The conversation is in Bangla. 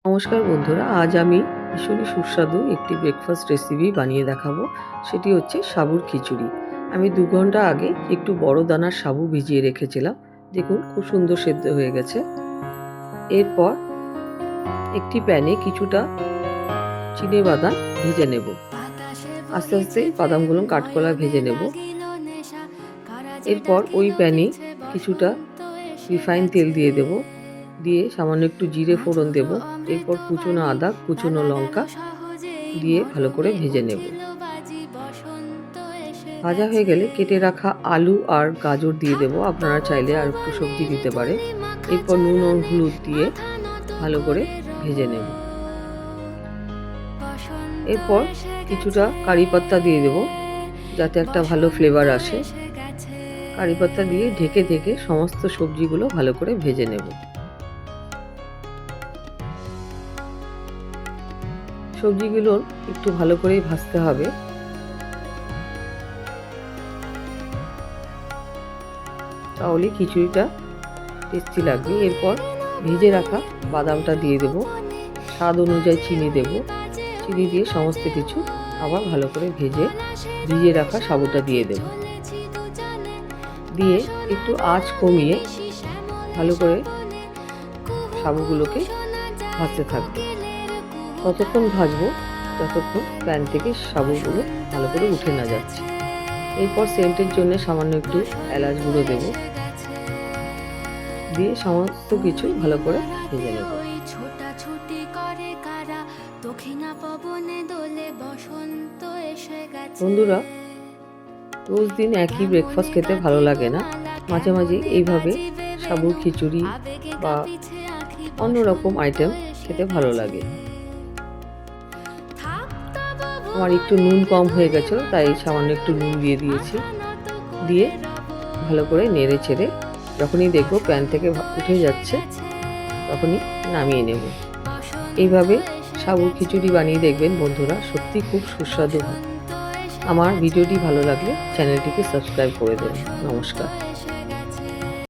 নমস্কার বন্ধুরা, আজ আমি ভীষণই সুস্বাদু একটি ব্রেকফাস্ট রেসিপি বানিয়ে দেখাবো। সেটি হচ্ছে সাবুর খিচুড়ি। আমি 2 ঘন্টা আগে একটু বড় দানার সাবু ভিজিয়ে রেখেছিলাম। দেখুন খুব সুন্দর সেদ্ধ হয়ে গেছে। এরপর একটি প্যানে কিছুটা চিনেবাদাম ভেজে নেব। আস্তে আস্তে বাদামগুলো কাঠকোলা ভেজে নেব। এরপর ওই প্যানে কিছুটা রিফাইন তেল দিয়ে দেব। দিয়ে সামান্য একটু জিরে ফোড়ন দেব। এরপর কুচনো আদা, কুচনো লঙ্কা দিয়ে ভালো করে ভেজে নেব। ভাজা হয়ে গেলে কেটে রাখা আলু আর গাজর দিয়ে দেব। আপনারা চাইলে আর একটু সবজি দিতে পারে। এরপর নুন ও হলুদ দিয়ে ভালো করে ভেজে নেব। এরপর কিছুটা কারি পাতা দিয়ে দেব, যাতে একটা ভালো ফ্লেভার আসে। কারি পাতা দিয়ে ঢেকে ঢেকে সমস্ত সবজিগুলো ভালো করে ভেজে নেব। সবজিগুলো একটু ভালো করেই ভাজতে হবে। তাহলে খিচুড়িটা টেস্টি লাগবে। এরপর ভেজে রাখা বাদামটা দিয়ে দেব। স্বাদ অনুযায়ী চিনি দেব। চিনি দিয়ে সমস্ত কিছু আবার ভালো করে ভিজিয়ে রাখা সাবুটা দিয়ে দেব। দিয়ে একটু আঁচ কমিয়ে ভালো করে সাবুগুলোকে ভাজতে থাকবো। ততক্ষণ ভাজবো যতক্ষণ প্যান থেকে সাবুগুলো ভালো করে উঠে না যাচ্ছে। এরপর সেন্টের জন্য সামান্য একটু এলাচ গুঁড়ো দেব। দিয়ে সমস্ত কিছু ভালো করে ভেজে নেব। বন্ধুরা, রোজ দিন একই ব্রেকফাস্ট খেতে ভালো লাগে না। মাঝে মাঝে এইভাবে সাবুর খিচুড়ি বা অন্যরকম আইটেম খেতে ভালো লাগে। আমার একটু নুন কম হয়ে গেছিলো, তাই সামান্য একটু নুন দিয়ে দিয়েছি। দিয়ে ভালো করে নেড়ে ছেড়ে যখনই দেখবো প্যান থেকে উঠে যাচ্ছে তখনই নামিয়ে নেব। এইভাবে সাবুর খিচুড়ি বানিয়ে দেখবেন বন্ধুরা, সত্যি খুব সুস্বাদু হয়। আমার ভিডিওটি ভালো লাগলে চ্যানেলটিকে সাবস্ক্রাইব করে দেবেন। নমস্কার।